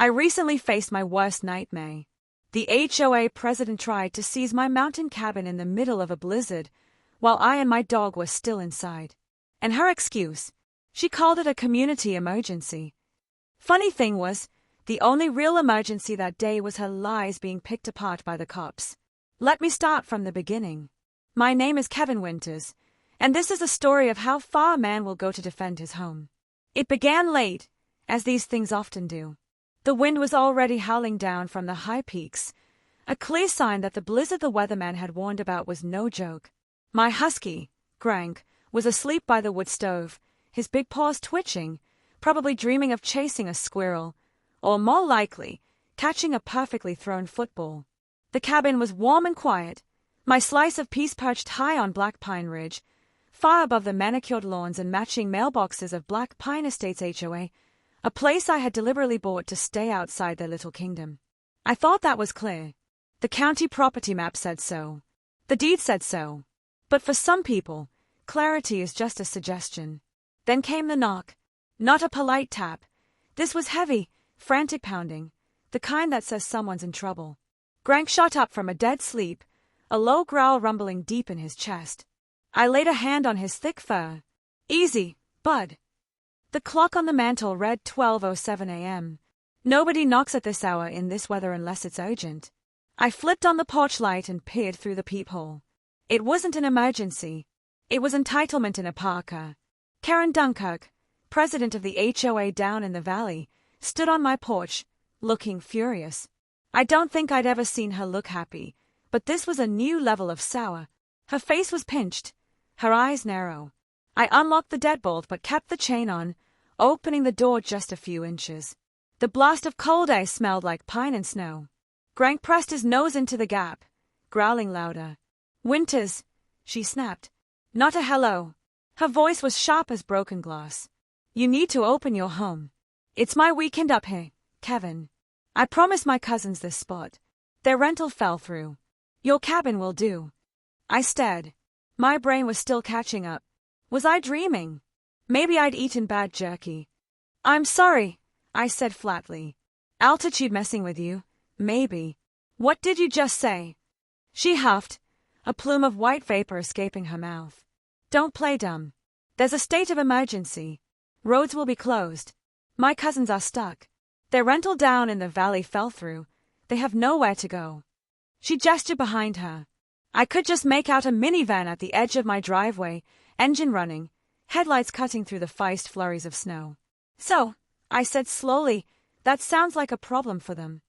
I recently faced my worst nightmare. The HOA president tried to seize my mountain cabin in the middle of a blizzard, while I and my dog were still inside. And her excuse? She called it a community emergency. Funny thing was, the only real emergency that day was her lies being picked apart by the cops. Let me start from the beginning. My name is Kevin Winters, and this is a story of how far a man will go to defend his home. It began late, as these things often do. The wind was already howling down from the high peaks, a clear sign that the blizzard the weatherman had warned about was no joke. My husky, Grank, was asleep by the wood stove, his big paws twitching, probably dreaming of chasing a squirrel, or more likely, catching a perfectly thrown football. The cabin was warm and quiet, my slice of peace perched high on Black Pine Ridge, far above the manicured lawns and matching mailboxes of Black Pine Estates HOA, a place I had deliberately bought to stay outside their little kingdom. I thought that was clear. The county property map said so. The deed said so. But for some people, clarity is just a suggestion. Then came the knock. Not a polite tap. This was heavy, frantic pounding, the kind that says someone's in trouble. Grank shot up from a dead sleep, a low growl rumbling deep in his chest. I laid a hand on his thick fur. Easy, bud. The clock on the mantel read 12:07 a.m. Nobody knocks at this hour in this weather unless it's urgent. I flipped on the porch light and peered through the peephole. It wasn't an emergency. It was entitlement in a parka. Karen Dunkirk, president of the HOA down in the valley, stood on my porch, looking furious. I don't think I'd ever seen her look happy, but this was a new level of sour. Her face was pinched, her eyes narrow. I unlocked the deadbolt but kept the chain on, opening the door just a few inches. The blast of cold air smelled like pine and snow. Grank pressed his nose into the gap, growling louder. Winters, she snapped. Not a hello. Her voice was sharp as broken glass. You need to open your home. It's my weekend up here, Kevin. I promised my cousins this spot. Their rental fell through. Your cabin will do. I stared. My brain was still catching up. Was I dreaming? Maybe I'd eaten bad jerky. I'm sorry, I said flatly. Altitude messing with you? Maybe. What did you just say? She huffed, a plume of white vapor escaping her mouth. Don't play dumb. There's a state of emergency. Roads will be closed. My cousins are stuck. Their rental down in the valley fell through. They have nowhere to go. She gestured behind her. I could just make out a minivan at the edge of my driveway, engine running, headlights cutting through the feist flurries of snow. So, I said slowly, that sounds like a problem for them.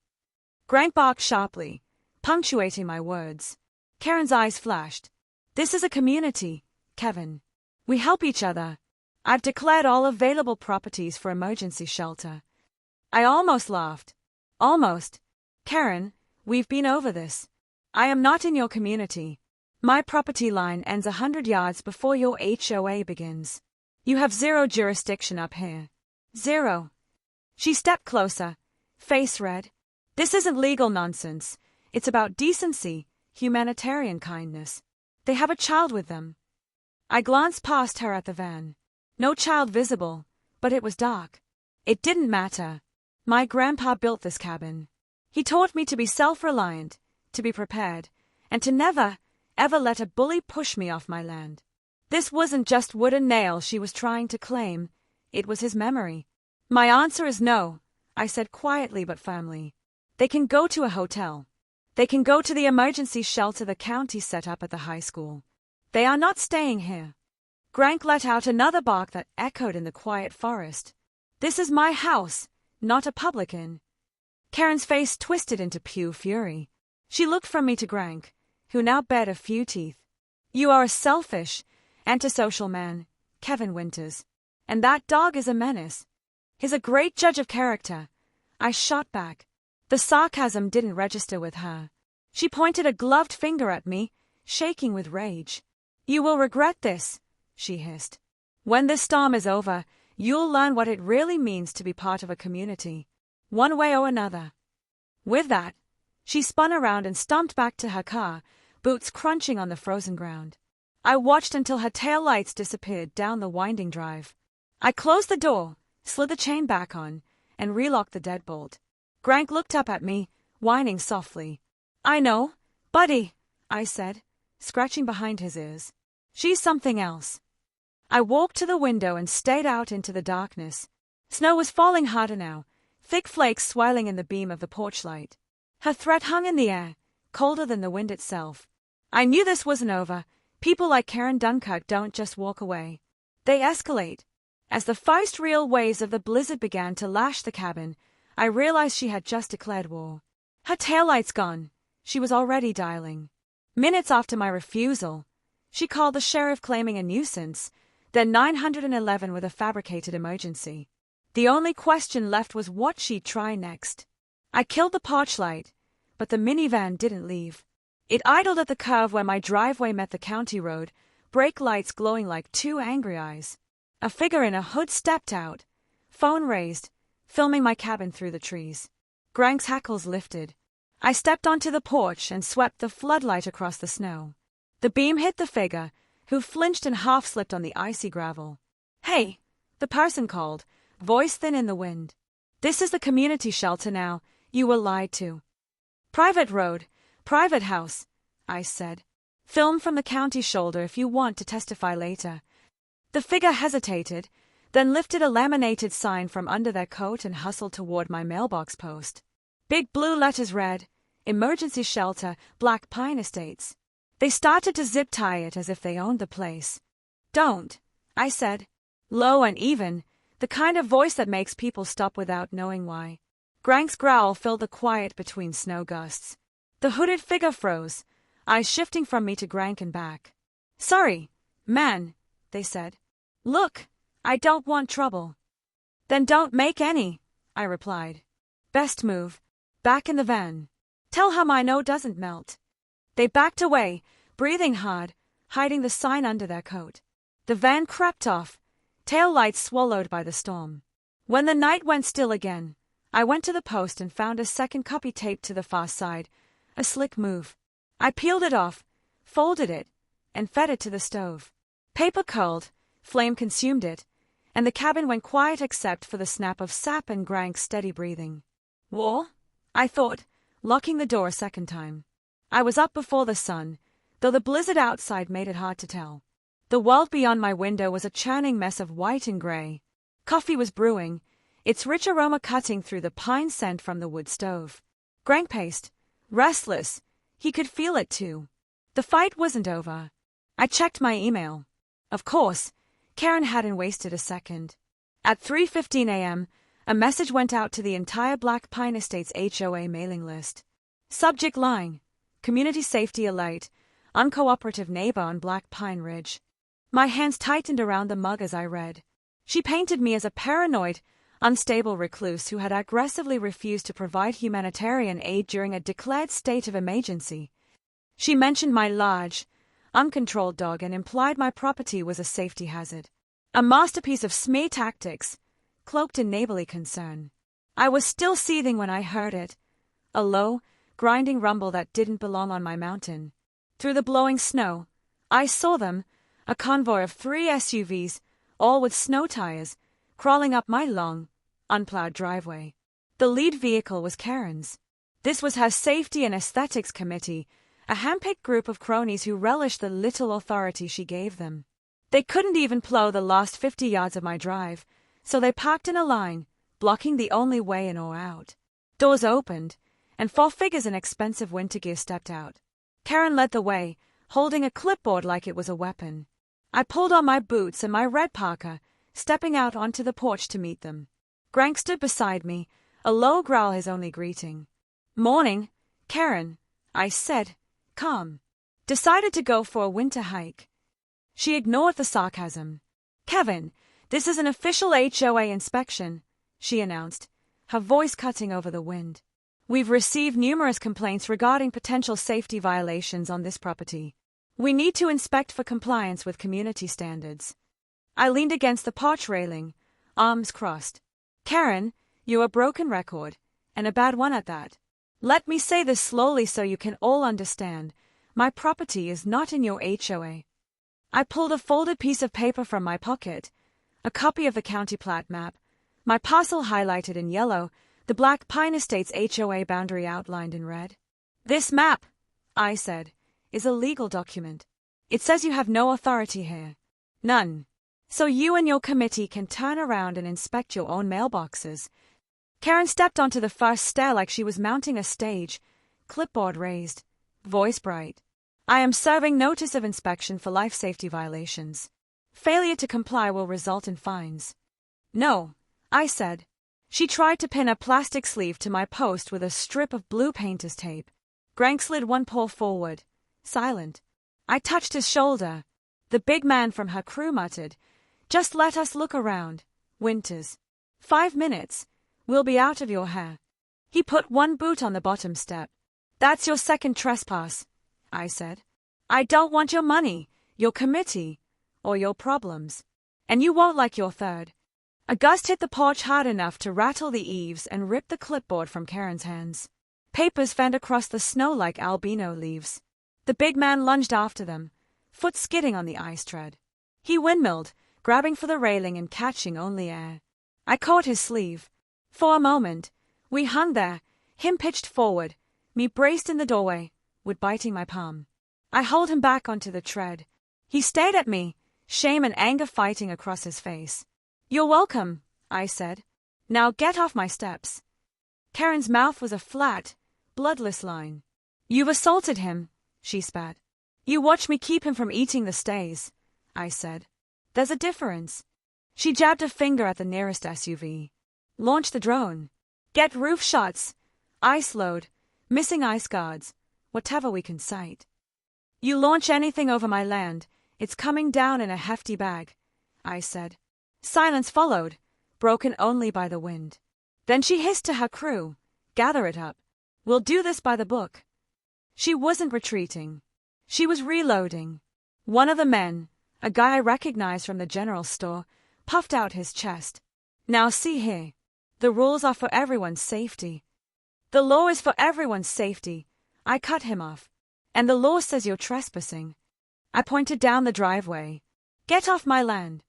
Grank barked sharply, punctuating my words. Karen's eyes flashed. This is a community, Kevin. We help each other. I've declared all available properties for emergency shelter. I almost laughed. Almost. Karen, we've been over this. I am not in your community. My property line ends 100 yards before your HOA begins. You have zero jurisdiction up here. Zero. She stepped closer, face red. This isn't legal nonsense. It's about decency, humanitarian kindness. They have a child with them. I glanced past her at the van. No child visible, but it was dark. It didn't matter. My grandpa built this cabin. He taught me to be self-reliant, to be prepared, and to never, ever let a bully push me off my land. This wasn't just wood and nail she was trying to claim. It was his memory. My answer is no, I said quietly but firmly. They can go to a hotel. They can go to the emergency shelter the county set up at the high school. They are not staying here. Grank let out another bark that echoed in the quiet forest. This is my house, not a public inn. Karen's face twisted into pure fury. She looked from me to Grank, who now bared a few teeth. You are a selfish, antisocial man, Kevin Winters. And that dog is a menace. He's a great judge of character. I shot back. The sarcasm didn't register with her. She pointed a gloved finger at me, shaking with rage. You will regret this, she hissed. When this storm is over, you'll learn what it really means to be part of a community, one way or another. With that, she spun around and stomped back to her car, boots crunching on the frozen ground. I watched until her tail lights disappeared down the winding drive. I closed the door, slid the chain back on, and relocked the deadbolt. Grank looked up at me, whining softly. I know, buddy, I said, scratching behind his ears. She's something else. I walked to the window and stared out into the darkness. Snow was falling harder now, thick flakes swirling in the beam of the porch light. Her threat hung in the air, colder than the wind itself. I knew this wasn't over. People like Karen Dunkirk don't just walk away. They escalate. As the first real waves of the blizzard began to lash the cabin, I realized she had just declared war. Her taillights gone. She was already dialing. Minutes after my refusal, she called the sheriff claiming a nuisance, then 911 with a fabricated emergency. The only question left was what she'd try next. I killed the porch light, but the minivan didn't leave. It idled at the curve where my driveway met the county road, brake lights glowing like two angry eyes. A figure in a hood stepped out, phone raised, filming my cabin through the trees. Grank's hackles lifted. I stepped onto the porch and swept the floodlight across the snow. The beam hit the figure, who flinched and half-slipped on the icy gravel. Hey, the person called, voice thin in the wind. This is the community shelter now. You were lied to. Private road, private house, I said. Film from the county shoulder if you want to testify later. The figure hesitated, then lifted a laminated sign from under their coat and hustled toward my mailbox post. Big blue letters read, Emergency Shelter, Black Pine Estates. They started to zip-tie it as if they owned the place. Don't, I said. Low and even, the kind of voice that makes people stop without knowing why. Grank's growl filled the quiet between snow gusts. The hooded figure froze, eyes shifting from me to Grank and back. Sorry, man, they said. Look, I don't want trouble. Then don't make any, I replied. Best move. Back in the van. Tell her my no doesn't melt. They backed away, breathing hard, hiding the sign under their coat. The van crept off, tail lights swallowed by the storm. When the night went still again, I went to the post and found a second copy taped to the far side, a slick move. I peeled it off, folded it, and fed it to the stove. Paper curled, flame consumed it, and the cabin went quiet except for the snap of sap and Grank's steady breathing. War? I thought, locking the door a second time. I was up before the sun, though the blizzard outside made it hard to tell. The world beyond my window was a churning mess of white and gray. Coffee was brewing, its rich aroma cutting through the pine scent from the wood stove. Grank paced, restless. He could feel it too. The fight wasn't over. I checked my email. Of course, Karen hadn't wasted a second. At 3:15 a.m., a message went out to the entire Black Pine Estates HOA mailing list. Subject line, Community Safety Alert, Uncooperative Neighbor on Black Pine Ridge. My hands tightened around the mug as I read. She painted me as a paranoid, unstable recluse who had aggressively refused to provide humanitarian aid during a declared state of emergency. She mentioned my large, uncontrolled dog and implied my property was a safety hazard. A masterpiece of smear tactics, cloaked in neighborly concern. I was still seething when I heard it. A low, grinding rumble that didn't belong on my mountain. Through the blowing snow, I saw them, a convoy of 3 SUVs, all with snow tires, crawling up my long, unplowed driveway. The lead vehicle was Karen's. This was her safety and aesthetics committee, a handpicked group of cronies who relished the little authority she gave them. They couldn't even plow the last 50 yards of my drive, so they parked in a line, blocking the only way in or out. Doors opened, and 4 figures in expensive winter gear stepped out. Karen led the way, holding a clipboard like it was a weapon. I pulled on my boots and my red parka, stepping out onto the porch to meet them. Grank stood beside me, a low growl his only greeting. Morning, Karen, I said, calm. Decided to go for a winter hike. She ignored the sarcasm. Kevin, this is an official HOA inspection, she announced, her voice cutting over the wind. We've received numerous complaints regarding potential safety violations on this property. We need to inspect for compliance with community standards. I leaned against the porch railing, arms crossed. Karen, you're a broken record, and a bad one at that. Let me say this slowly so you can all understand. My property is not in your HOA. I pulled a folded piece of paper from my pocket, a copy of the county plat map, my parcel highlighted in yellow, the Black Pine Estates HOA boundary outlined in red. "This map," I said, "is a legal document. It says you have no authority here. None. So you and your committee can turn around and inspect your own mailboxes." Karen stepped onto the first stair like she was mounting a stage, clipboard raised, voice bright. "I am serving notice of inspection for life safety violations. Failure to comply will result in fines." "No," I said. She tried to pin a plastic sleeve to my post with a strip of blue painter's tape. Grank slid one paw forward, silent. I touched his shoulder. The big man from her crew muttered, "Just let us look around, Winters. 5 minutes. We'll be out of your hair." He put one boot on the bottom step. "That's your second trespass," I said. "I don't want your money, your committee, or your problems. And you won't like your third." A gust hit the porch hard enough to rattle the eaves and rip the clipboard from Karen's hands. Papers fanned across the snow like albino leaves. The big man lunged after them, foot skidding on the ice tread. He windmilled, grabbing for the railing and catching only air. I caught his sleeve. For a moment, we hung there, him pitched forward, me braced in the doorway, wood biting my palm. I hauled him back onto the tread. He stared at me, shame and anger fighting across his face. "You're welcome," I said. "Now get off my steps." Karen's mouth was a flat, bloodless line. "You've assaulted him," she spat. "You watch me keep him from eating the stays," I said. "There's a difference." She jabbed a finger at the nearest SUV. "Launch the drone. Get roof shots. Ice load. Missing ice guards. Whatever we can sight. You launch anything over my land, it's coming down in a hefty bag," I said. Silence followed, broken only by the wind. Then she hissed to her crew, "Gather it up. We'll do this by the book." She wasn't retreating. She was reloading. One of the men, a guy I recognized from the general store, puffed out his chest. "Now see here. The rules are for everyone's safety." "The law is for everyone's safety," I cut him off. "And the law says you're trespassing." I pointed down the driveway. "Get off my land."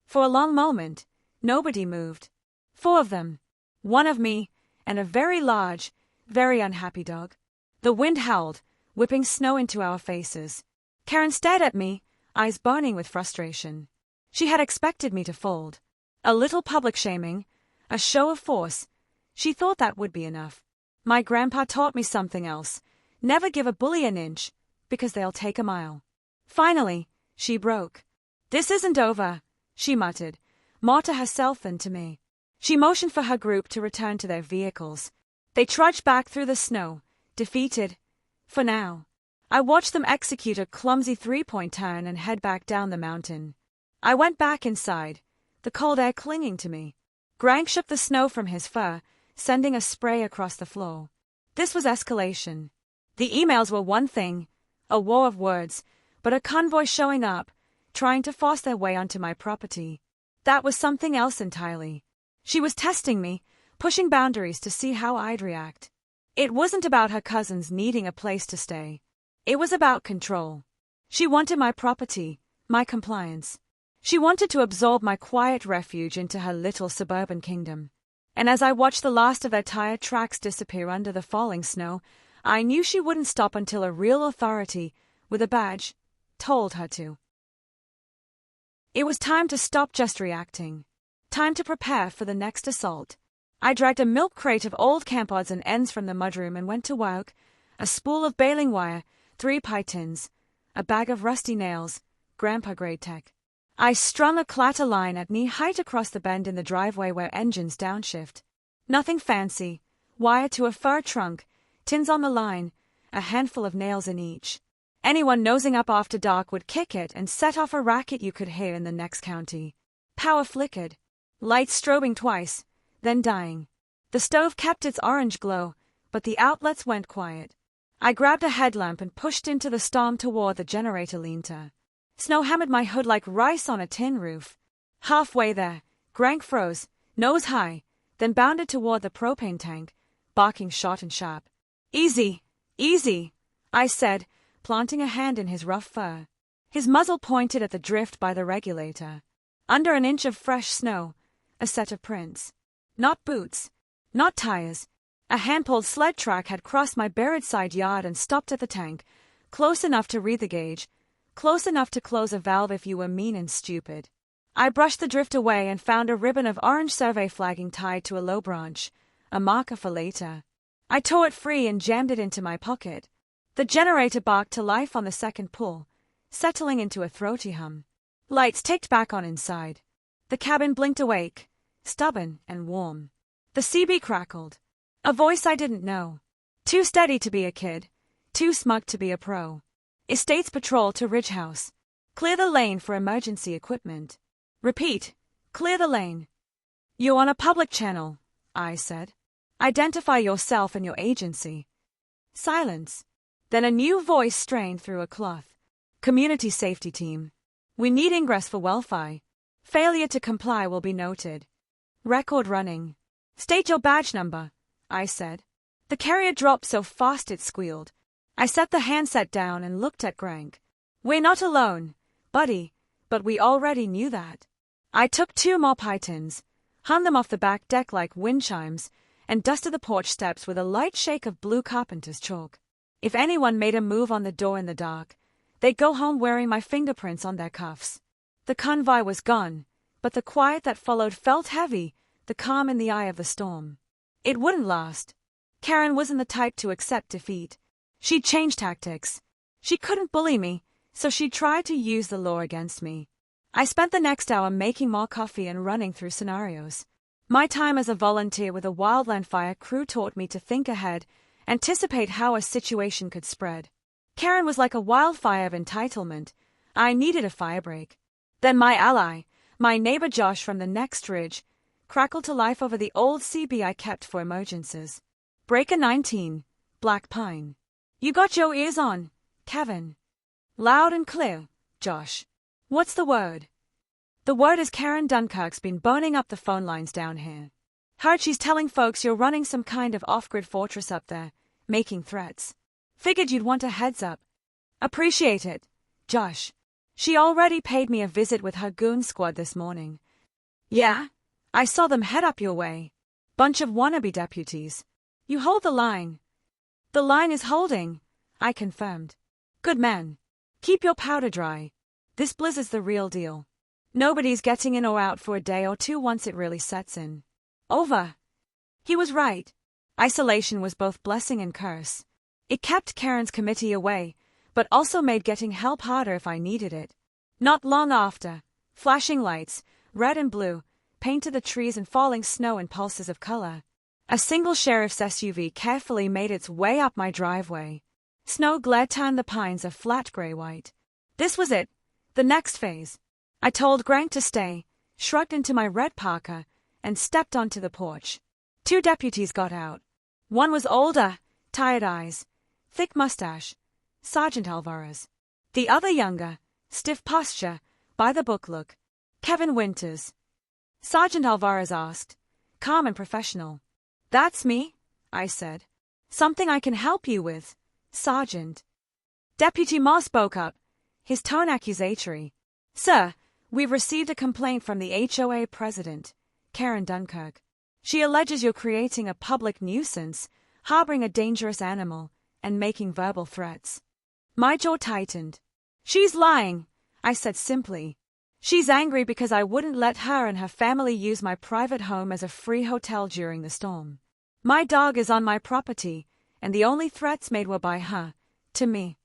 For a long moment, nobody moved. 4 of them. One of me, and a very large, very unhappy dog. The wind howled, whipping snow into our faces. Karen stared at me, eyes burning with frustration. She had expected me to fold. A little public shaming, a show of force. She thought that would be enough. My grandpa taught me something else. Never give a bully an inch, because they'll take a mile. Finally, she broke. "This isn't over," she muttered, more to herself than to me. She motioned for her group to return to their vehicles. They trudged back through the snow, defeated. For now. I watched them execute a clumsy 3-point turn and head back down the mountain. I went back inside, the cold air clinging to me. Grank shook the snow from his fur, sending a spray across the floor. This was escalation. The emails were one thing, a war of words, but a convoy showing up, trying to force their way onto my property. That was something else entirely. She was testing me, pushing boundaries to see how I'd react. It wasn't about her cousins needing a place to stay. It was about control. She wanted my property, my compliance. She wanted to absorb my quiet refuge into her little suburban kingdom. And as I watched the last of their tire tracks disappear under the falling snow, I knew she wouldn't stop until a real authority, with a badge, told her to. It was time to stop just reacting. Time to prepare for the next assault. I dragged a milk crate of old camp odds and ends from the mudroom and went to work. A spool of baling wire, 3 pie tins, a bag of rusty nails, grandpa grade tech. I strung a clatter line at knee height across the bend in the driveway where engines downshift. Nothing fancy, wire to a fur trunk, tins on the line, a handful of nails in each. Anyone nosing up after dark would kick it and set off a racket you could hear in the next county. Power flickered. Lights strobing twice, then dying. The stove kept its orange glow, but the outlets went quiet. I grabbed a headlamp and pushed into the storm toward the generator lean-to. Snow hammered my hood like rice on a tin roof. Halfway there, Grank froze, nose high, then bounded toward the propane tank, barking short and sharp. "Easy, easy," I said, planting a hand in his rough fur. His muzzle pointed at the drift by the regulator. Under an inch of fresh snow, a set of prints. Not boots, Not tires. A hand-pulled sled track had crossed my buried side yard and stopped at the tank, close enough to read the gauge, close enough to close a valve if you were mean and stupid. I brushed the drift away and found a ribbon of orange survey flagging tied to a low branch, a marker for later. I tore it free and jammed it into my pocket. The generator barked to life on the second pull, settling into a throaty hum. Lights ticked back on inside. The cabin blinked awake, stubborn and warm. The CB crackled. A voice I didn't know. Too steady to be a kid, too smug to be a pro. Estates Patrol to Ridge House. Clear the lane for emergency equipment. Repeat, clear the lane. You're on a public channel, I said. Identify yourself and your agency. Silence. Then a new voice strained through a cloth. Community Safety Team. We need ingress for Wi-Fi. Failure to comply will be noted. Record running. State your badge number, I said. The carrier dropped so fast it squealed. I set the handset down and looked at Grank. We're not alone, buddy, but we already knew that. I took 2 more pythons, hung them off the back deck like wind chimes, and dusted the porch steps with a light shake of blue carpenter's chalk. If anyone made a move on the door in the dark, they'd go home wearing my fingerprints on their cuffs. The convoy was gone, but the quiet that followed felt heavy, the calm in the eye of the storm. It wouldn't last. Karen wasn't the type to accept defeat. She'd changed tactics. She couldn't bully me, so she tried to use the law against me. I spent the next hour making more coffee and running through scenarios. My time as a volunteer with a wildland fire crew taught me to think ahead, anticipate how a situation could spread. Karen was like a wildfire of entitlement. I needed a firebreak. Then my ally, my neighbor Josh from the next ridge, crackled to life over the old CB I kept for emergencies. Breaker 19, Black Pine. You got your ears on, Kevin. Loud and clear, Josh. What's the word? The word is Karen Dunkirk's been boning up the phone lines down here. Heard she's telling folks you're running some kind of off-grid fortress up there, making threats. Figured you'd want a heads up. Appreciate it, Josh. She already paid me a visit with her goon squad this morning. Yeah? I saw them head up your way. Bunch of wannabe deputies. You hold the line. The line is holding, I confirmed. Good man. Keep your powder dry. This blizzard's the real deal. Nobody's getting in or out for a day or two once it really sets in. Over. He was right. Isolation was both blessing and curse. It kept Karen's committee away, but also made getting help harder if I needed it. Not long after, flashing lights, red and blue, painted the trees and falling snow in pulses of color. A single sheriff's SUV carefully made its way up my driveway. Snow glare turned the pines a flat gray-white. This was it, the next phase. I told Grank to stay, shrugged into my red parka, and stepped onto the porch. 2 deputies got out. One was older, tired eyes, thick mustache, Sergeant Alvarez. The other younger, stiff posture, by-the-book look, Kevin Winters. Sergeant Alvarez asked, calm and professional. That's me, I said. Something I can help you with, Sergeant. Deputy Moss spoke up, his tone accusatory. Sir, we've received a complaint from the HOA president, Karen Dunkirk. She alleges you're creating a public nuisance, harboring a dangerous animal, and making verbal threats. My jaw tightened. She's lying, I said simply. She's angry because I wouldn't let her and her family use my private home as a free hotel during the storm. My dog is on my property, and the only threats made were by her, to me.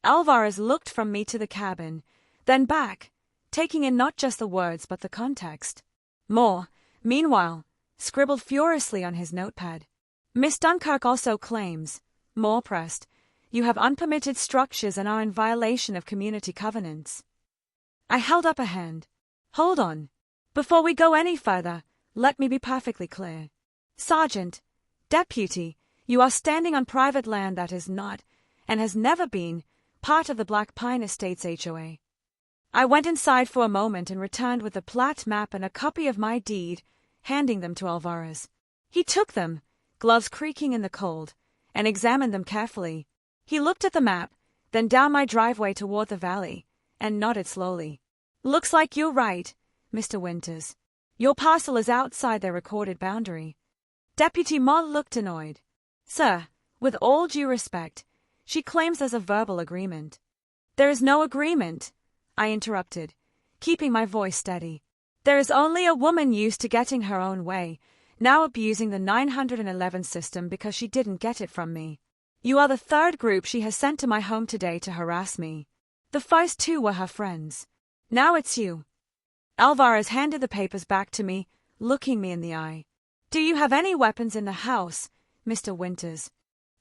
Alvarez looked from me to the cabin, then back, taking in not just the words but the context. Moore, meanwhile, scribbled furiously on his notepad. Miss Dunkirk also claims, Moore pressed, you have unpermitted structures and are in violation of community covenants. I held up a hand. Hold on. Before we go any further, let me be perfectly clear. Sergeant, Deputy, you are standing on private land that is not, and has never been, part of the Black Pine Estates HOA. I went inside for a moment and returned with the plat map and a copy of my deed, handing them to Alvarez. He took them, gloves creaking in the cold, and examined them carefully. He looked at the map, then down my driveway toward the valley, and nodded slowly. Looks like you're right, Mr. Winters. Your parcel is outside their recorded boundary. Deputy Mott looked annoyed. Sir, with all due respect, she claims there's a verbal agreement. There is no agreement, I interrupted, keeping my voice steady. There is only a woman used to getting her own way, now abusing the 911 system because she didn't get it from me. You are the third group she has sent to my home today to harass me. The first two were her friends. Now it's you. Alvarez handed the papers back to me, looking me in the eye. Do you have any weapons in the house, Mr. Winters?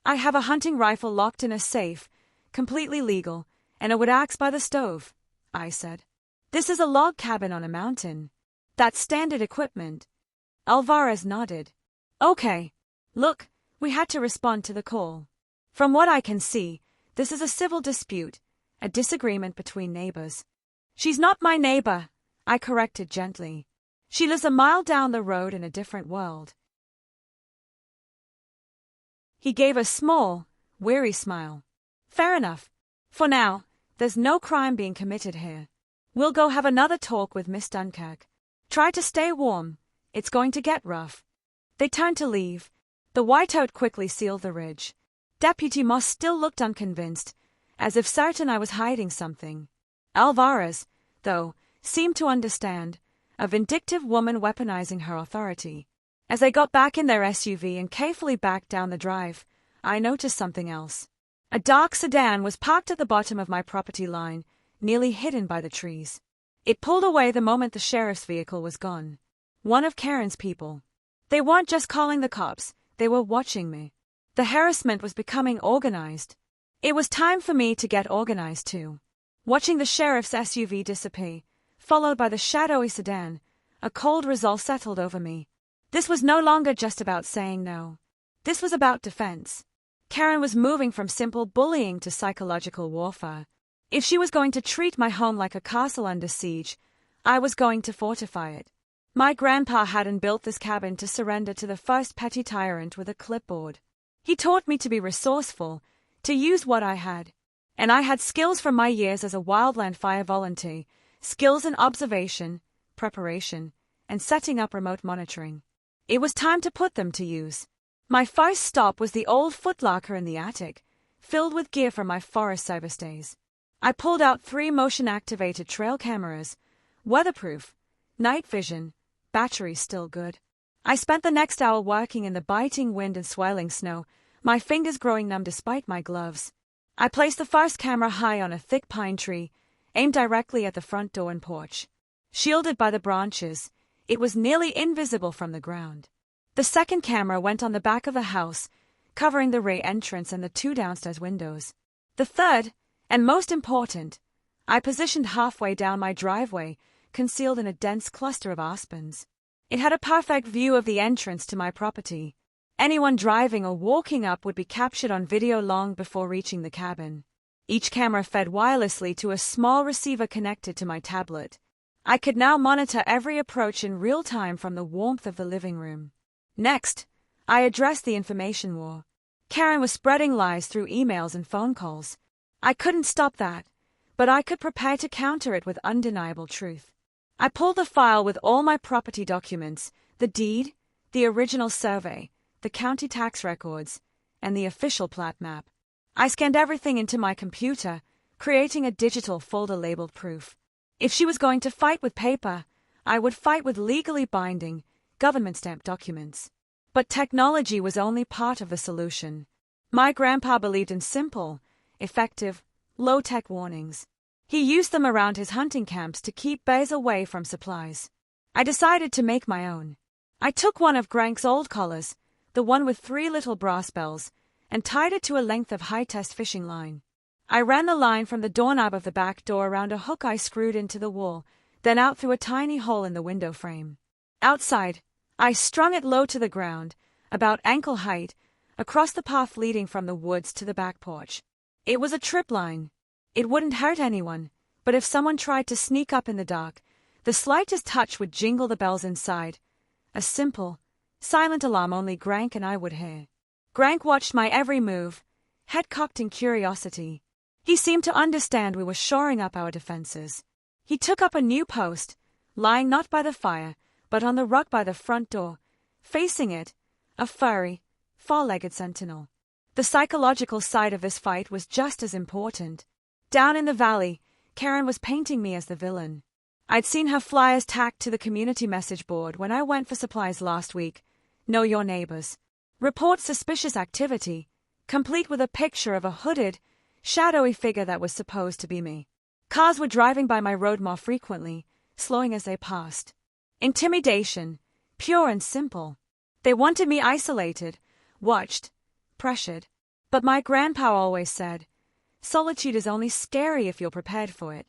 I have a hunting rifle locked in a safe, completely legal, and a wood axe by the stove, I said. This is a log cabin on a mountain. That's standard equipment. Alvarez nodded. Okay. Look, we had to respond to the call. From what I can see, this is a civil dispute, a disagreement between neighbors. She's not my neighbor, I corrected gently. She lives a mile down the road in a different world. He gave a small, weary smile. Fair enough. For now, there's no crime being committed here. We'll go have another talk with Miss Dunkirk. Try to stay warm. It's going to get rough. They turned to leave. The whiteout quickly sealed the ridge. Deputy Moss still looked unconvinced, as if certain I was hiding something. Alvarez, though, seemed to understand, a vindictive woman weaponizing her authority. As they got back in their SUV and carefully backed down the drive, I noticed something else. A dark sedan was parked at the bottom of my property line, nearly hidden by the trees. It pulled away the moment the sheriff's vehicle was gone. One of Karen's people. They weren't just calling the cops, they were watching me. The harassment was becoming organized. It was time for me to get organized too. Watching the sheriff's SUV dissipate, followed by the shadowy sedan, a cold resolve settled over me. This was no longer just about saying no. This was about defense. Karen was moving from simple bullying to psychological warfare. If she was going to treat my home like a castle under siege, I was going to fortify it. My grandpa hadn't built this cabin to surrender to the first petty tyrant with a clipboard. He taught me to be resourceful, to use what I had. And I had skills from my years as a wildland fire volunteer, skills in observation, preparation, and setting up remote monitoring. It was time to put them to use. My first stop was the old footlocker in the attic, filled with gear from my Forest Service days. I pulled out 3 motion-activated trail cameras, weatherproof, night vision, batteries still good. I spent the next hour working in the biting wind and swirling snow, my fingers growing numb despite my gloves. I placed the first camera high on a thick pine tree, aimed directly at the front door and porch. Shielded by the branches, it was nearly invisible from the ground. The second camera went on the back of the house, covering the rear entrance and the 2 downstairs windows. The third, and most important, I positioned halfway down my driveway, concealed in a dense cluster of aspens. It had a perfect view of the entrance to my property. Anyone driving or walking up would be captured on video long before reaching the cabin. Each camera fed wirelessly to a small receiver connected to my tablet. I could now monitor every approach in real time from the warmth of the living room. Next, I addressed the information war. Karen was spreading lies through emails and phone calls. I couldn't stop that, but I could prepare to counter it with undeniable truth. I pulled the file with all my property documents, the deed, the original survey, the county tax records, and the official plat map. I scanned everything into my computer, creating a digital folder labeled proof. If she was going to fight with paper, I would fight with legally binding, government-stamped documents. But technology was only part of the solution. My grandpa believed in simple, effective, low-tech warnings. He used them around his hunting camps to keep bears away from supplies. I decided to make my own. I took one of Grank's old collars, the one with 3 little brass bells, and tied it to a length of high-test fishing line. I ran the line from the doorknob of the back door around a hook I screwed into the wall, then out through a tiny hole in the window frame. Outside, I strung it low to the ground, about ankle height, across the path leading from the woods to the back porch. It was a trip line. It wouldn't hurt anyone, but if someone tried to sneak up in the dark, the slightest touch would jingle the bells inside. A simple, silent alarm only Grank and I would hear. Grank watched my every move, head cocked in curiosity. He seemed to understand we were shoring up our defenses. He took up a new post, lying not by the fire, but on the rug by the front door. Facing it, a furry, four-legged sentinel. The psychological side of this fight was just as important. Down in the valley, Karen was painting me as the villain. I'd seen her flyers tacked to the community message board when I went for supplies last week. Know your neighbors. Report suspicious activity, complete with a picture of a hooded, shadowy figure that was supposed to be me. Cars were driving by my road more frequently, slowing as they passed. Intimidation, pure and simple. They wanted me isolated, watched, pressured. But my grandpa always said, solitude is only scary if you're prepared for it.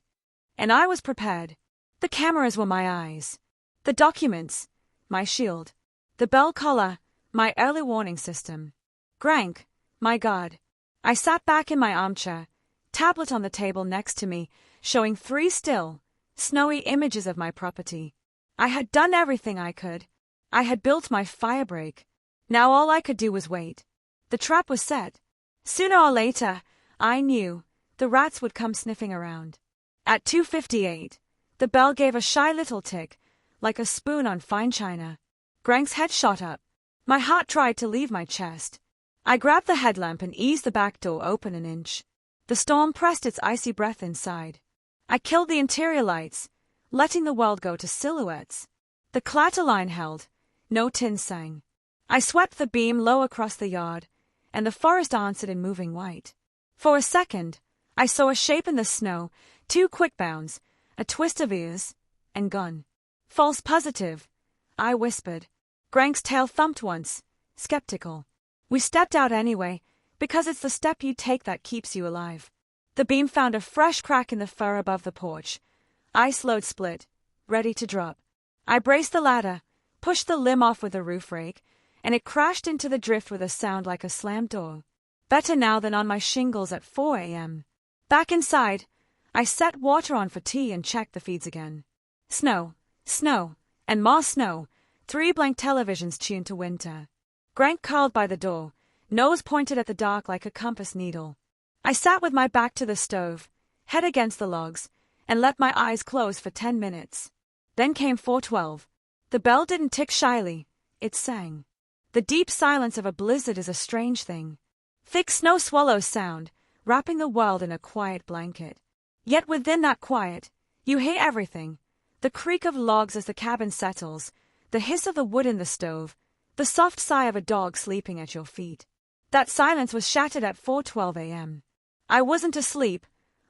And I was prepared. The cameras were my eyes. The documents, my shield. The bell collar, my early warning system. Grank, my guard. I sat back in my armchair, tablet on the table next to me, showing 3 still, snowy images of my property. I had done everything I could. I had built my firebreak. Now all I could do was wait. The trap was set. Sooner or later, I knew, the rats would come sniffing around. At 2:58, the bell gave a shy little tick, like a spoon on fine china. Grank's head shot up. My heart tried to leave my chest. I grabbed the headlamp and eased the back door open an inch. The storm pressed its icy breath inside. I killed the interior lights, letting the world go to silhouettes. The clatter line held. No tin sang. I swept the beam low across the yard, and the forest answered in moving white. For a second, I saw a shape in the snow, 2 quick bounds, a twist of ears, and gone. False positive, I whispered. Grank's tail thumped once, skeptical. We stepped out anyway, because it's the step you take that keeps you alive. The beam found a fresh crack in the fur above the porch. Ice load split, ready to drop. I braced the ladder, pushed the limb off with a roof rake, and it crashed into the drift with a sound like a slammed door. Better now than on my shingles at 4 a.m. Back inside, I set water on for tea and checked the feeds again. Snow, snow, and more snow, 3 blank televisions tuned to winter. Grank curled by the door, nose pointed at the dark like a compass needle. I sat with my back to the stove, head against the logs, and let my eyes close for 10 minutes. Then came 4:12. The bell didn't tick shyly, it sang. The deep silence of a blizzard is a strange thing. Thick snow swallows sound, wrapping the world in a quiet blanket. Yet within that quiet, you hear everything. The creak of logs as the cabin settles, the hiss of the wood in the stove, the soft sigh of a dog sleeping at your feet. That silence was shattered at 4:12 a.m. I wasn't asleep,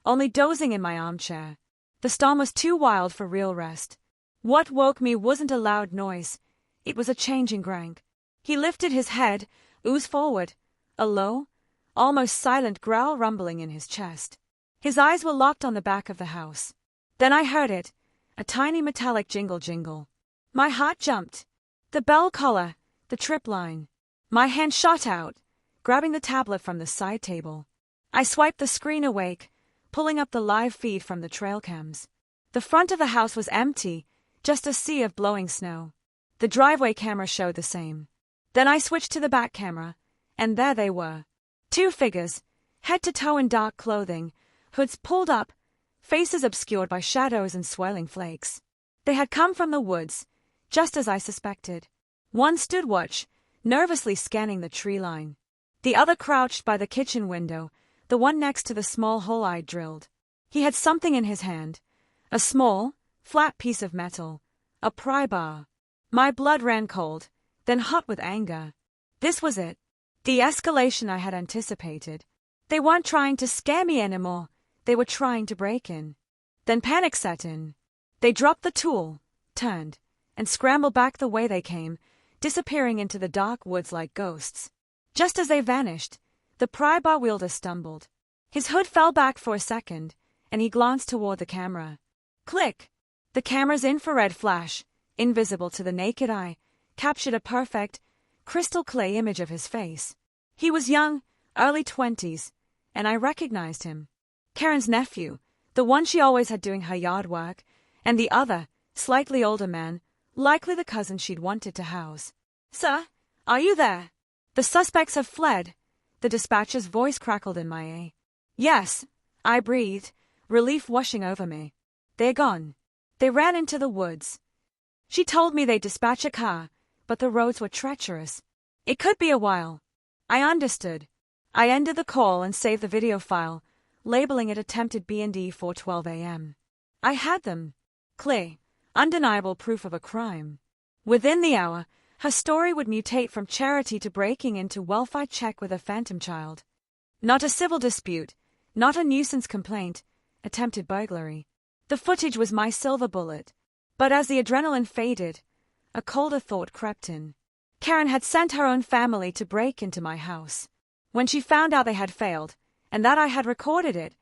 only dozing in my armchair. The storm was too wild for real rest. What woke me wasn't a loud noise. It was a change in Grank. He lifted his head, oozed forward, a low, almost silent growl rumbling in his chest. His eyes were locked on the back of the house. Then I heard it, a tiny metallic jingle. My heart jumped. The bell collar, the trip line. My hand shot out, grabbing the tablet from the side table. I swiped the screen awake, pulling up the live feed from the trail cams. The front of the house was empty, just a sea of blowing snow. The driveway camera showed the same. Then I switched to the back camera, and there they were. 2 figures, head to toe in dark clothing, hoods pulled up, faces obscured by shadows and swirling flakes. They had come from the woods, just as I suspected. One stood watch, nervously scanning the tree line. The other crouched by the kitchen window, the one next to the small hole I'd drilled. He had something in his hand, a small, flat piece of metal, a pry bar. My blood ran cold, then hot with anger. This was it. The escalation I had anticipated. They weren't trying to scare me anymore. They were trying to break in. Then panic set in. They dropped the tool, turned, and scrambled back the way they came, disappearing into the dark woods like ghosts. Just as they vanished, the pry bar wielder stumbled. His hood fell back for a second, and he glanced toward the camera. Click! The camera's infrared flash, invisible to the naked eye, captured a perfect, crystal clear image of his face. He was young, early 20s, and I recognized him. Karen's nephew, the one she always had doing her yard work, and the other, slightly older man, likely the cousin she'd wanted to house. Sir, are you there? The suspects have fled. The dispatcher's voice crackled in my ear. Yes, I breathed, relief washing over me. They're gone. They ran into the woods. She told me they'd dispatch a car, but the roads were treacherous. It could be a while. I understood. I ended the call and saved the video file, labeling it attempted B&D for 12 a.m. I had them. Clear, undeniable proof of a crime. Within the hour, her story would mutate from charity to breaking into welfare check with a phantom child. Not a civil dispute, not a nuisance complaint, attempted burglary. The footage was my silver bullet. But as the adrenaline faded, a colder thought crept in. Karen had sent her own family to break into my house. When she found out they had failed, and that I had recorded it,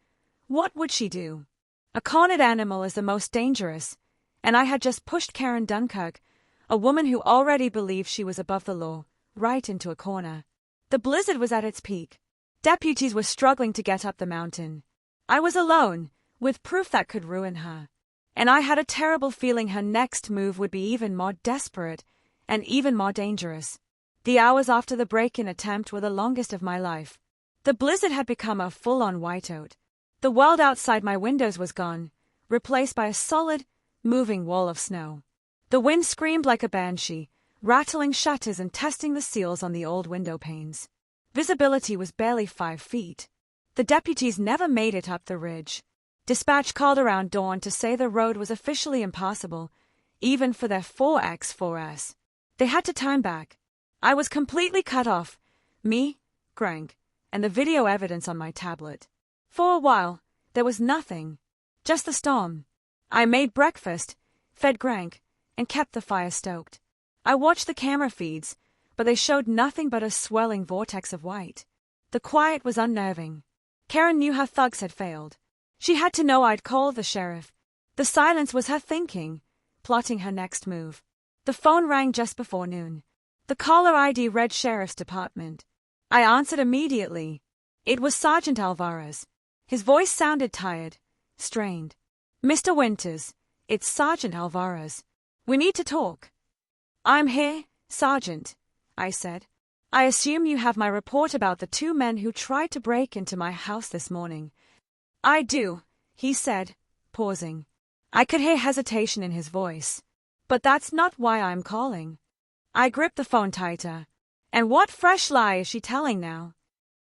what would she do? A cornered animal is the most dangerous, and I had just pushed Karen Dunkirk, a woman who already believed she was above the law, right into a corner. The blizzard was at its peak. Deputies were struggling to get up the mountain. I was alone, with proof that could ruin her. And I had a terrible feeling her next move would be even more desperate and even more dangerous. The hours after the break-in attempt were the longest of my life. The blizzard had become a full-on whiteout. The world outside my windows was gone, replaced by a solid, moving wall of snow. The wind screamed like a banshee, rattling shutters and testing the seals on the old window panes. Visibility was barely 5 feet. The deputies never made it up the ridge. Dispatch called around dawn to say the road was officially impassable, even for their 4X4S. They had to time back. I was completely cut off, me, Greg, and the video evidence on my tablet. For a while, there was nothing, just the storm. I made breakfast, fed Greg, and kept the fire stoked. I watched the camera feeds, but they showed nothing but a swirling vortex of white. The quiet was unnerving. Karen knew her thugs had failed. She had to know I'd call the sheriff. The silence was her thinking, plotting her next move. The phone rang just before noon. The caller ID read Sheriff's Department. I answered immediately. It was Sergeant Alvarez. His voice sounded tired, strained. "Mr. Winters, it's Sergeant Alvarez. We need to talk." "I'm here, Sergeant," I said. "I assume you have my report about the 2 men who tried to break into my house this morning." "I do," he said, pausing. I could hear hesitation in his voice. "But that's not why I'm calling." I gripped the phone tighter. "And what fresh lie is she telling now?"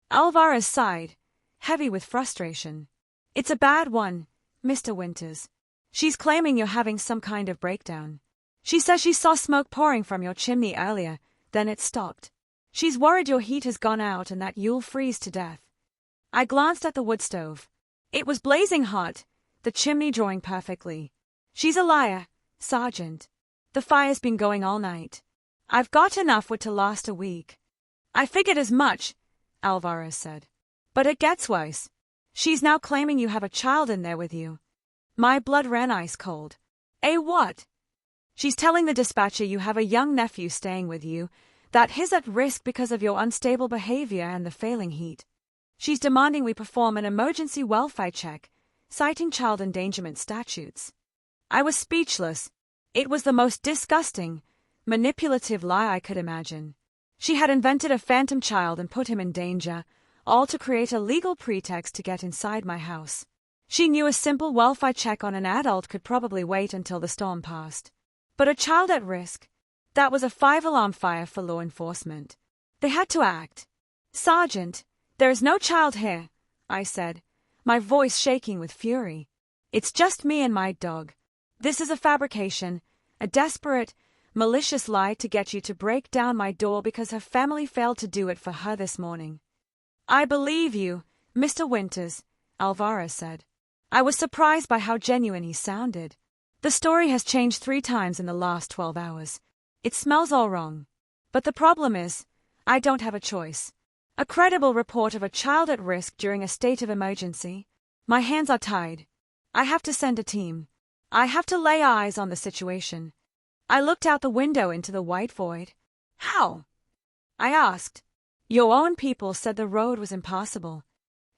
Alvarez sighed, heavy with frustration. "It's a bad one, Mr. Winters. She's claiming you're having some kind of breakdown. She says she saw smoke pouring from your chimney earlier, then it stopped. She's worried your heat has gone out and that you'll freeze to death." I glanced at the wood stove. It was blazing hot, the chimney drawing perfectly. "She's a liar, Sergeant. The fire's been going all night. I've got enough wood to last a week." "I figured as much," Alvarez said. "But it gets worse. She's now claiming you have a child in there with you." My blood ran ice cold. "A what?" "She's telling the dispatcher you have a young nephew staying with you, that he's at risk because of your unstable behavior and the failing heat. She's demanding we perform an emergency welfare check, citing child endangerment statutes." I was speechless. It was the most disgusting, manipulative lie I could imagine. She had invented a phantom child and put him in danger, all to create a legal pretext to get inside my house. She knew a simple welfare check on an adult could probably wait until the storm passed. But a child at risk? That was a 5-alarm fire for law enforcement. They had to act. "Sergeant, there is no child here," I said, my voice shaking with fury. "It's just me and my dog. This is a fabrication, a desperate, malicious lie to get you to break down my door because her family failed to do it for her this morning." "I believe you, Mr. Winters," Alvarez said. I was surprised by how genuine he sounded. "The story has changed 3 times in the last 12 hours. It smells all wrong. But the problem is, I don't have a choice. A credible report of a child at risk during a state of emergency. My hands are tied. I have to send a team. I have to lay eyes on the situation." I looked out the window into the white void. "How?" I asked. "Your own people said the road was impassable."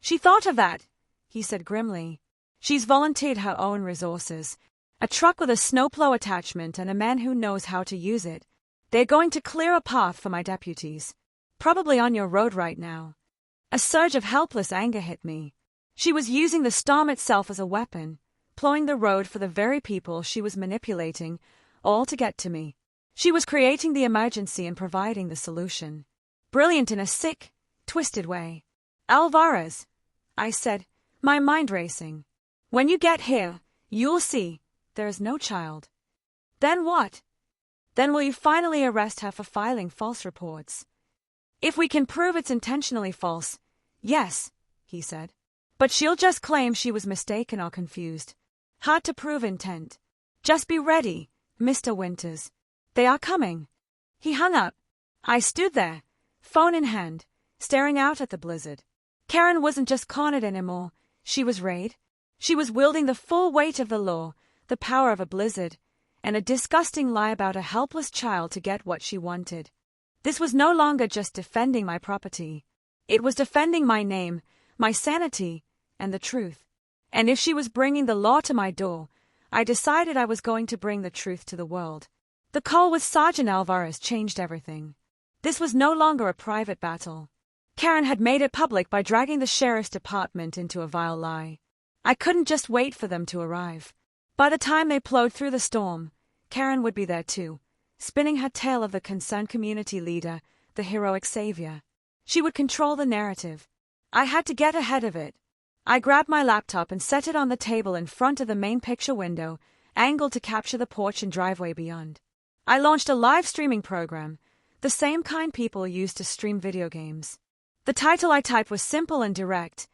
"She thought of that," he said grimly. "She's volunteered her own resources. A truck with a snowplow attachment and a man who knows how to use it. They're going to clear a path for my deputies. Probably on your road right now." A surge of helpless anger hit me. She was using the storm itself as a weapon, plowing the road for the very people she was manipulating, all to get to me. She was creating the emergency and providing the solution. brilliant in a sick, twisted way. Alvarez, I said, my mind racing. When you get here, you'll see, there is no child. Then what? Then will you finally arrest her for filing false reports? If we can prove it's intentionally false, yes, he said. But she'll just claim she was mistaken or confused. Hard to prove intent. Just be ready, Mr. Winters. They are coming. He hung up. I stood there, phone in hand, staring out at the blizzard. Karen wasn't just cornered anymore. She was Raid. She was wielding the full weight of the law, the power of a blizzard, and a disgusting lie about a helpless child to get what she wanted. This was no longer just defending my property. It was defending my name, my sanity, and the truth. And if she was bringing the law to my door, I decided I was going to bring the truth to the world. The call with Sergeant Alvarez changed everything. This was no longer a private battle. Karen had made it public by dragging the sheriff's department into a vile lie. I couldn't just wait for them to arrive. By the time they plowed through the storm, Karen would be there too, spinning her tale of the concerned community leader, the heroic savior. She would control the narrative. I had to get ahead of it. I grabbed my laptop and set it on the table in front of the main picture window, angled to capture the porch and driveway beyond. I launched a live streaming program, the same kind people use to stream video games. The title I typed was simple and direct: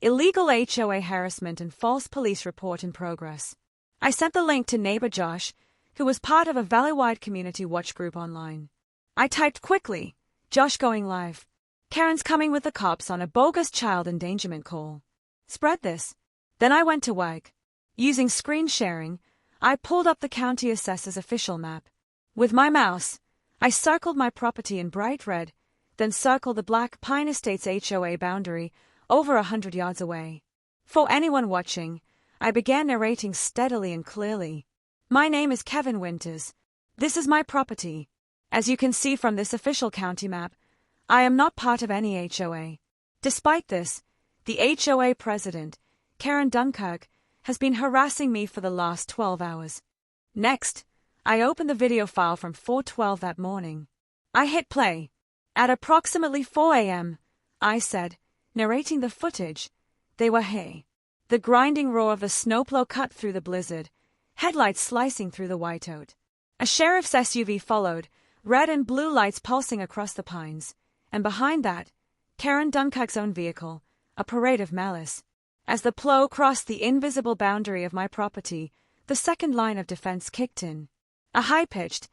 Illegal HOA Harassment and False Police Report in Progress. I sent the link to neighbor Josh, who was part of a valley-wide community watch group online. I typed quickly, Josh going live. Karen's coming with the cops on a bogus child endangerment call. Spread this. Then I went to work. Using screen sharing, I pulled up the county assessor's official map. With my mouse, I circled my property in bright red, then circled the Black Pine Estates HOA boundary over 100 yards away. For anyone watching, I began narrating steadily and clearly. My name is Kevin Winters. This is my property. As you can see from this official county map, I am not part of any HOA. Despite this, the HOA president, Karen Dunkirk, has been harassing me for the last 12 hours. Next, I opened the video file from 4:12 that morning. I hit play. At approximately 4 a.m., I said, narrating the footage, they were hay. The grinding roar of the snowplow cut through the blizzard, headlights slicing through the whiteout. A sheriff's SUV followed, red and blue lights pulsing across the pines, and behind that, Karen Dunkirk's own vehicle, a parade of malice. As the plow crossed the invisible boundary of my property, the second line of defense kicked in. A high-pitched,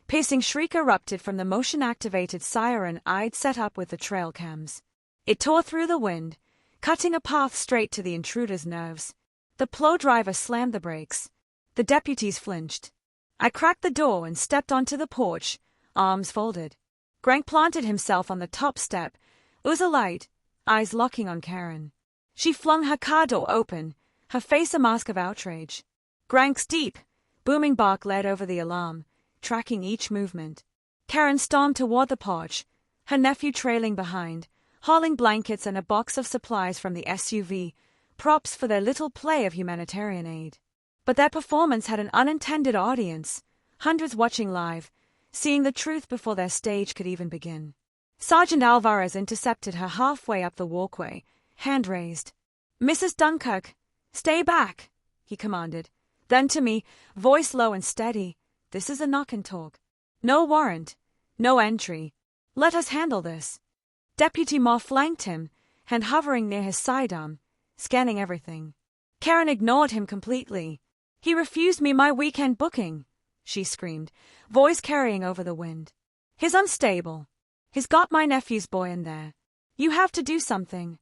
pacing shriek erupted from the motion-activated siren I'd set up with the trail cams. It tore through the wind, cutting a path straight to the intruder's nerves. The plow driver slammed the brakes. The deputies flinched. I cracked the door and stepped onto the porch, arms folded. Grank planted himself on the top step, alight, eyes locking on Karen. She flung her car door open, her face a mask of outrage. Grank's deep, booming bark led over the alarm, tracking each movement. Karen stormed toward the porch, her nephew trailing behind, hauling blankets and a box of supplies from the SUV, props for their little play of humanitarian aid. But their performance had an unintended audience, hundreds watching live, seeing the truth before their stage could even begin. Sergeant Alvarez intercepted her halfway up the walkway, hand raised. "Mrs. Dunkirk, stay back," he commanded. Then to me, voice low and steady, "This is a knock and talk. No warrant, no entry. Let us handle this." Deputy Moore flanked him, hand hovering near his sidearm, scanning everything. Karen ignored him completely. "He refused me my weekend booking," she screamed, voice carrying over the wind. "He's unstable. He's got my nephew's boy in there. You have to do something."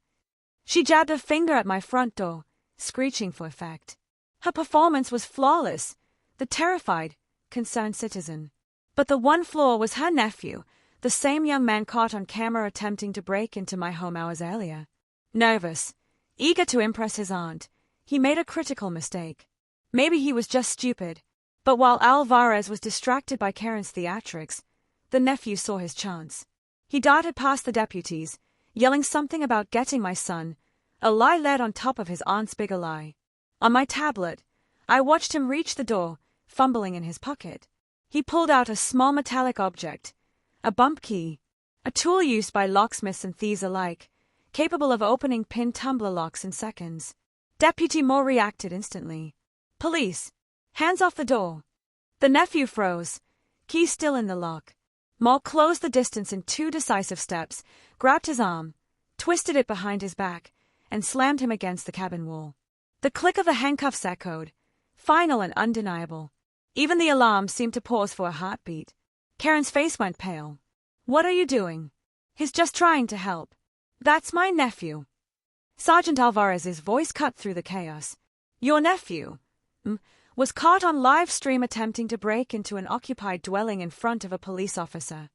She jabbed a finger at my front door, screeching for effect. Her performance was flawless, the terrified, concerned citizen. But the one flaw was her nephew, the same young man caught on camera attempting to break into my home hours earlier. Nervous, eager to impress his aunt, he made a critical mistake. Maybe he was just stupid, but while Alvarez was distracted by Karen's theatrics, the nephew saw his chance. He darted past the deputies, yelling something about getting my son, a lie laid on top of his aunt's bigger lie. On my tablet, I watched him reach the door, fumbling in his pocket. He pulled out a small metallic object, a bump key. a tool used by locksmiths and thieves alike, capable of opening pin tumbler locks in seconds. Deputy Moore reacted instantly. Police! Hands off the door! The nephew froze, key still in the lock. Moore closed the distance in 2 decisive steps, grabbed his arm, twisted it behind his back, and slammed him against the cabin wall. The click of the handcuffs echoed, final and undeniable. Even the alarm seemed to pause for a heartbeat. Karen's face went pale. What are you doing? He's just trying to help. That's my nephew. Sergeant Alvarez's voice cut through the chaos. Your nephew was caught on live stream attempting to break into an occupied dwelling in front of a police officer.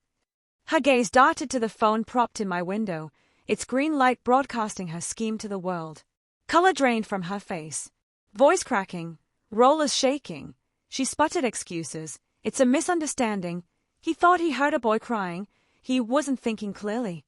Her gaze darted to the phone propped in my window, its green light broadcasting her scheme to the world. Color drained from her face. Voice cracking, rollers shaking. She sputtered excuses. It's a misunderstanding. He thought he heard a boy crying. He wasn't thinking clearly.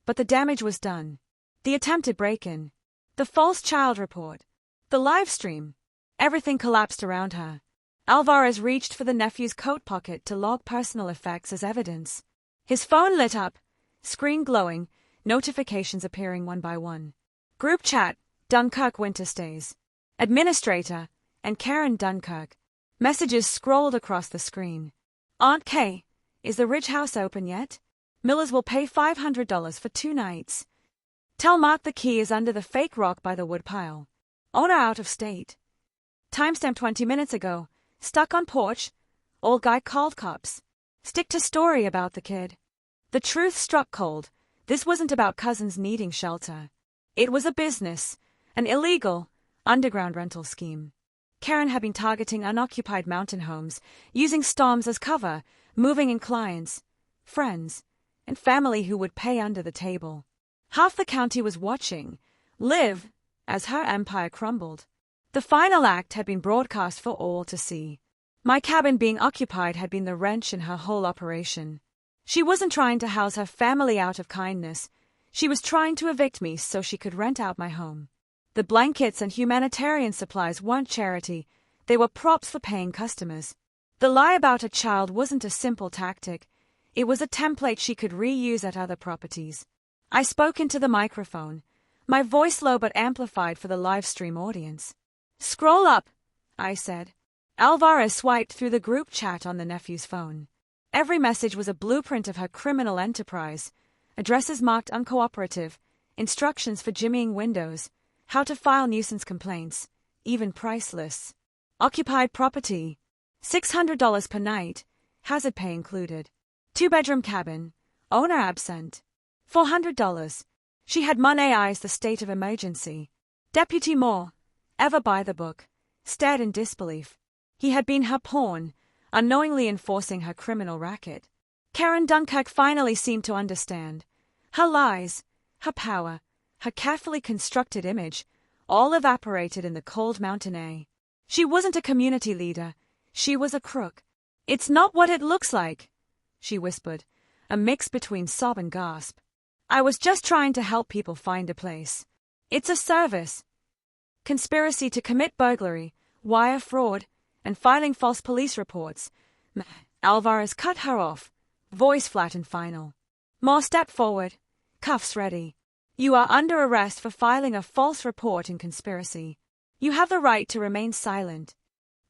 But the damage was done. The attempted break-in. The false child report. The live stream. Everything collapsed around her. Alvarez reached for the nephew's coat pocket to log personal effects as evidence. His phone lit up, screen glowing, notifications appearing one by one. Group chat, Dunkirk winter stays. Administrator, and Karen Dunkirk. Messages scrolled across the screen. Aunt Kay, is the Ridge House open yet? Millers will pay $500 for 2 nights. Tell Mark the key is under the fake rock by the woodpile. Owner out of state. Timestamp 20 minutes ago. Stuck on porch. Old guy called cops. Stick to story about the kid. The truth struck cold. This wasn't about cousins needing shelter. It was a business. An illegal, underground rental scheme. Karen had been targeting unoccupied mountain homes, using storms as cover, moving in clients, friends, and family who would pay under the table. Half the county was watching, live, as her empire crumbled. The final act had been broadcast for all to see. My cabin being occupied had been the wrench in her whole operation. She wasn't trying to house her family out of kindness. She was trying to evict me so she could rent out my home. The blankets and humanitarian supplies weren't charity. They were props for paying customers. The lie about a child wasn't a simple tactic. It was a template she could reuse at other properties. I spoke into the microphone, my voice low but amplified for the live stream audience. Scroll up, I said. Alvarez swiped through the group chat on the nephew's phone. Every message was a blueprint of her criminal enterprise. Addresses marked uncooperative, instructions for jimmying windows, how to file nuisance complaints, even price lists. Occupied property, $600 per night, hazard pay included. 2-bedroom cabin, owner absent. $400. She had money eyes the state of emergency. Deputy Moore, ever by the book, stared in disbelief. He had been her pawn, unknowingly enforcing her criminal racket. Karen Dunkirk finally seemed to understand. Her lies, her power, her carefully constructed image, all evaporated in the cold mountain air. She wasn't a community leader. She was a crook. It's not what it looks like, she whispered, a mix between sob and gasp. I was just trying to help people find a place. It's a service. Conspiracy to commit burglary, wire fraud, and filing false police reports. Alvarez cut her off, voice flat and final. Moore stepped forward, cuffs ready. You are under arrest for filing a false report in conspiracy. You have the right to remain silent.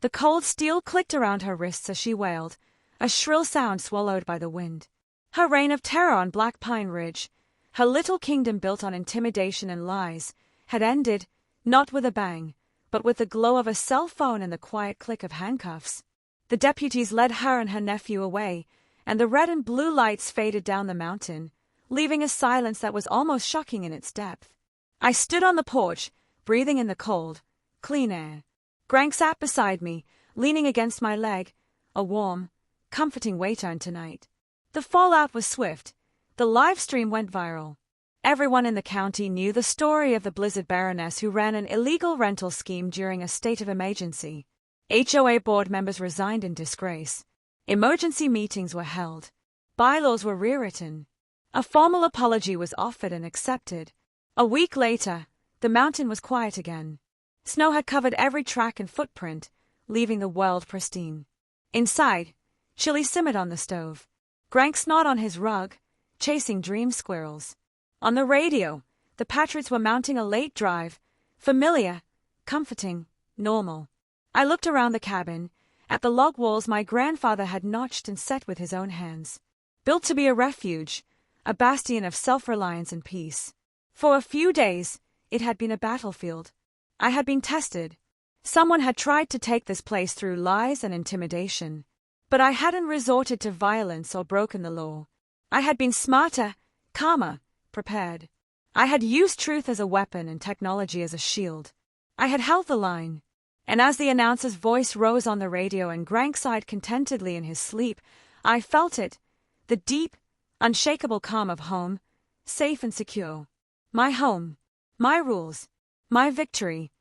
The cold steel clicked around her wrists as she wailed, a shrill sound swallowed by the wind. Her reign of terror on Black Pine Ridge, her little kingdom built on intimidation and lies, had ended, not with a bang, but with the glow of a cell phone and the quiet click of handcuffs. The deputies led her and her nephew away, and the red and blue lights faded down the mountain, leaving a silence that was almost shocking in its depth. I stood on the porch, breathing in the cold, clean air. Grank sat beside me, leaning against my leg, a warm, comforting weight on tonight. The fallout was swift. The live stream went viral. Everyone in the county knew the story of the Blizzard Baroness who ran an illegal rental scheme during a state of emergency. HOA board members resigned in disgrace. Emergency meetings were held. Bylaws were rewritten. A formal apology was offered and accepted. A week later, the mountain was quiet again. Snow had covered every track and footprint, leaving the world pristine. Inside, chili simmered on the stove. Grank snot on his rug, chasing dream squirrels. On the radio, the Patriots were mounting a late drive, familiar, comforting, normal. I looked around the cabin, at the log walls my grandfather had notched and set with his own hands. Built to be a refuge, a bastion of self-reliance and peace. For a few days, it had been a battlefield. I had been tested. Someone had tried to take this place through lies and intimidation. But I hadn't resorted to violence or broken the law. I had been smarter, calmer, prepared. I had used truth as a weapon and technology as a shield. I had held the line. And as the announcer's voice rose on the radio and Grank sighed contentedly in his sleep, I felt it, the deep, unshakable calm of home, safe and secure. My home, my rules, my victory,